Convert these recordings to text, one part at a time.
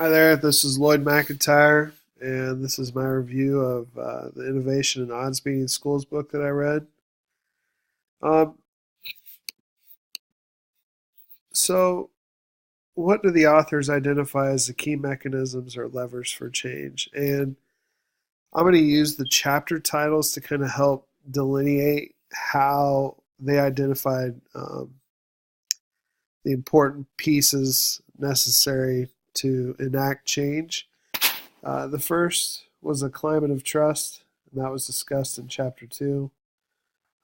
Hi there, this is Lloyd McIntyre, and this is my review of the Innovation in Odds Beating Schools book that I read. Um, so, what do the authors identify as the key mechanisms or levers for change? And I'm going to use the chapter titles to kind of help delineate how they identified the important pieces necessary to enact change. The first was a climate of trust, and that was discussed in chapter two.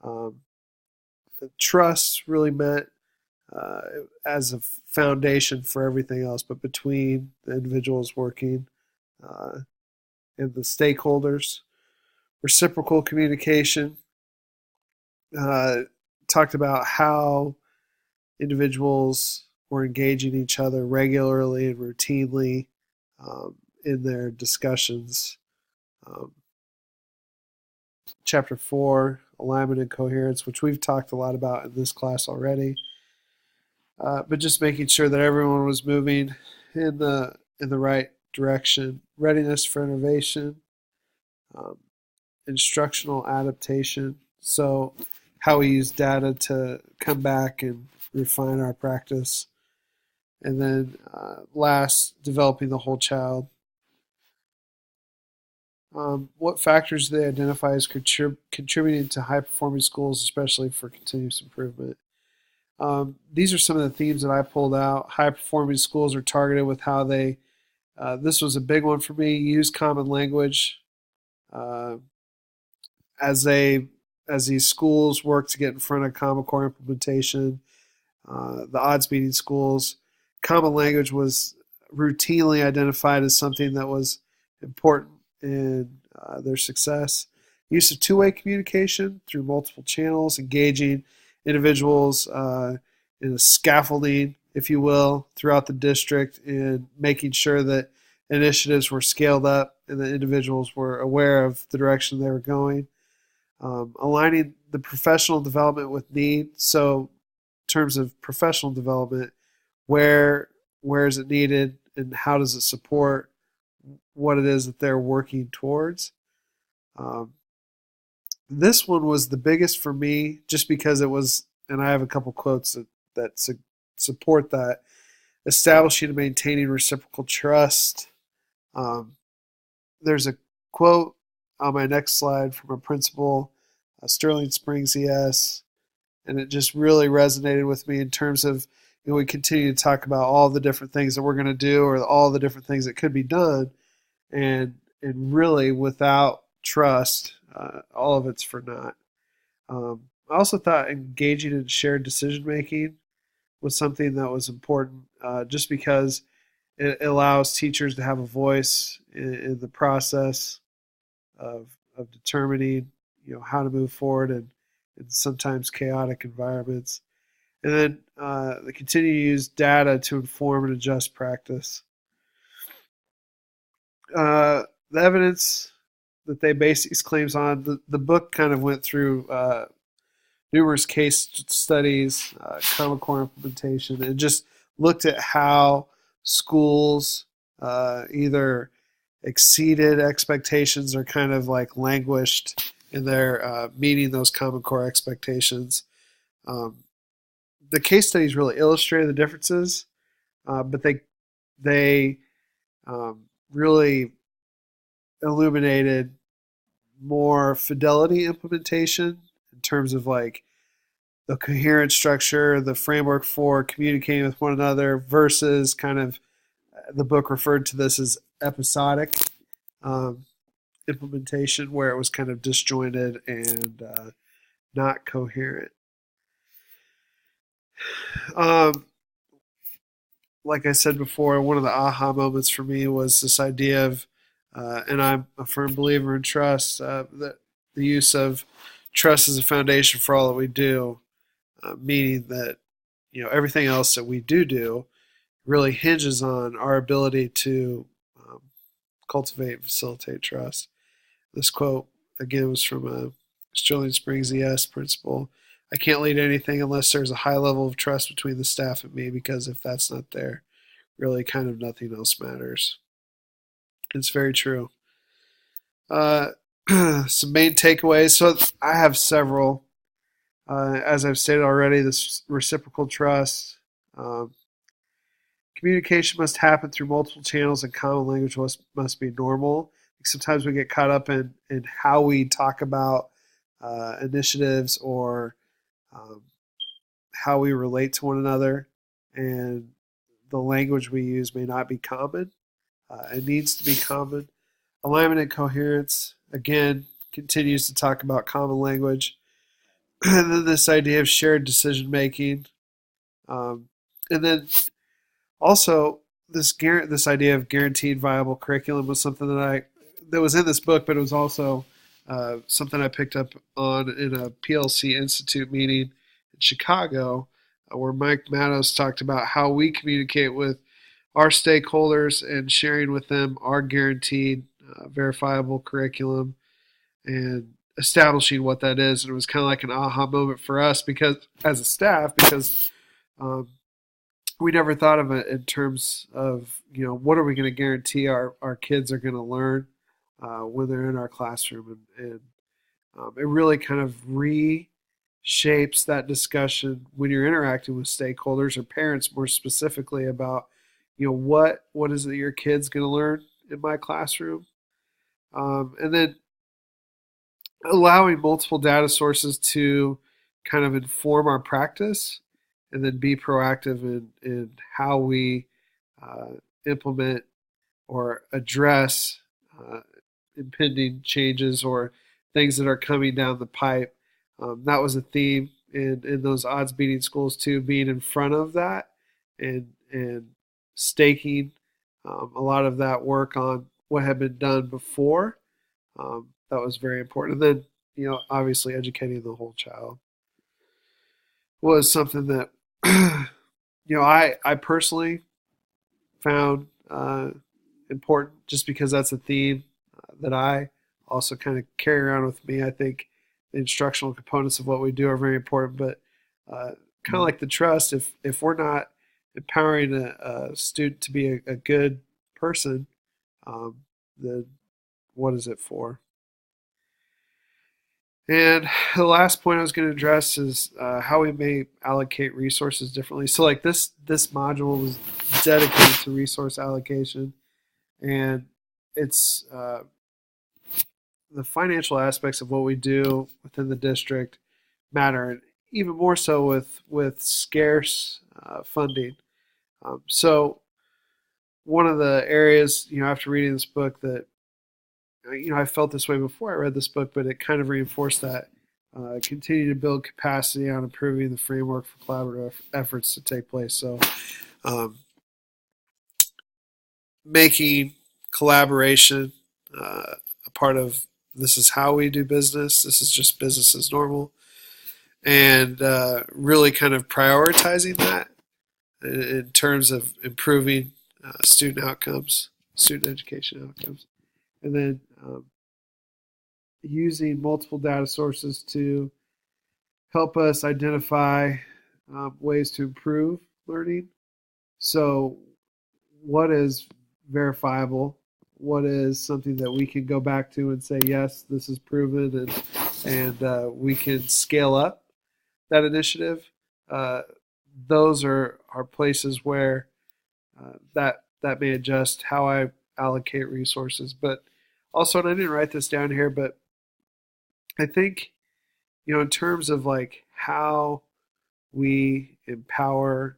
Um, Trust really meant uh, as a foundation for everything else, but between the individuals working uh, and the stakeholders. Reciprocal communication uh, talked about how individuals were engaging each other regularly and routinely in their discussions. Um, Chapter 4, alignment and coherence, which we've talked a lot about in this class already. But just making sure that everyone was moving in the right direction. Readiness for innovation, um, instructional adaptation. So, how we use data to come back and refine our practice. And then, last, developing the whole child. What factors do they identify as contributing to high performing schools, especially for continuous improvement? These are some of the themes that I pulled out. High performing schools are targeted with how they, this was a big one for me, use common language uh, as they as these schools work to get in front of Common Core implementation. The odds beating schools, common language was routinely identified as something that was important in their success. Use of two-way communication through multiple channels, engaging individuals in a scaffolding, if you will, throughout the district, and making sure that initiatives were scaled up and the individuals were aware of the direction they were going. Aligning the professional development with need. So, in terms of professional development, where where is it needed, and how does it support what it is that they're working towards? Um, this one was the biggest for me, just because it was, and I have a couple quotes that support that. Establishing and maintaining reciprocal trust. Um, there's a quote on my next slide from a principal, Sterling Springs ES, and it just really resonated with me in terms of, we continue to talk about all the different things that we're going to do, or all the different things that could be done, and really without trust, all of it's for naught. I also thought engaging in shared decision making was something that was important, just because it allows teachers to have a voice in the process of determining, how to move forward in sometimes chaotic environments. And then they continue to use data to inform and adjust practice. The evidence that they base these claims on, the book kind of went through numerous case studies, Common Core implementation, and just looked at how schools either exceeded expectations or kind of like languished in their meeting those Common Core expectations. Um, the case studies really illustrated the differences, but they really illuminated more fidelity implementation in terms of like the coherent structure, the framework for communicating with one another, versus kind of, the book referred to this as episodic um, implementation, where it was kind of disjointed and not coherent. Um, like I said before, one of the aha moments for me was this idea of, and I'm a firm believer in trust, that the use of trust as a foundation for all that we do, meaning that, everything else that we do really hinges on our ability to cultivate and facilitate trust. This quote, again, was from a Sterling Springs ES principal. I can't lead anything unless there's a high level of trust between the staff and me, because if that's not there, really kind of nothing else matters. It's very true. Uh, some main takeaways. So I have several. As I've stated already, this reciprocal trust. Um, Communication must happen through multiple channels, and common language must be normal. Sometimes we get caught up in how we talk about initiatives or um, how we relate to one another, and the language we use may not be common. It needs to be common. Alignment and coherence, again, continues to talk about common language. And then this idea of shared decision making. And then also this idea of guaranteed viable curriculum was something that was in this book, but it was also something I picked up on in a PLC Institute meeting in Chicago, where Mike Matos talked about how we communicate with our stakeholders and sharing with them our guaranteed verifiable curriculum and establishing what that is. And it was kind of like an aha moment for us because, as a staff, because um, we never thought of it in terms of, what are we going to guarantee our kids are going to learn when they're in our classroom. And it really kind of reshapes that discussion when you're interacting with stakeholders or parents more specifically about, what is it that your kid's going to learn in my classroom. And then allowing multiple data sources to kind of inform our practice and then be proactive in how we implement or address impending changes or things that are coming down the pipe. That was a theme in those odds beating schools too, being in front of that and staking a lot of that work on what had been done before. That was very important. And then, obviously educating the whole child was something that, I personally found important just because that's a theme that I also kind of carry around with me. I think the instructional components of what we do are very important, but kind of like the trust, if we're not empowering a student to be a good person, then what is it for? And the last point I was going to address is how we may allocate resources differently. So, like this module was dedicated to resource allocation, and it's the financial aspects of what we do within the district matter, and even more so with scarce funding. So, one of the areas, after reading this book that I felt this way before I read this book, but it kind of reinforced that. Continue to build capacity on improving the framework for collaborative efforts to take place. So, making collaboration a part of this is how we do business. This is just business as normal. And really kind of prioritizing that in terms of improving student outcomes, student education outcomes. And then using multiple data sources to help us identify ways to improve learning. So, what is verifiable? What is something that we can go back to and say, yes, this is proven, and we can scale up that initiative? Those are places where that may adjust how I allocate resources. But also, and I didn't write this down here, but I think, in terms of like how we empower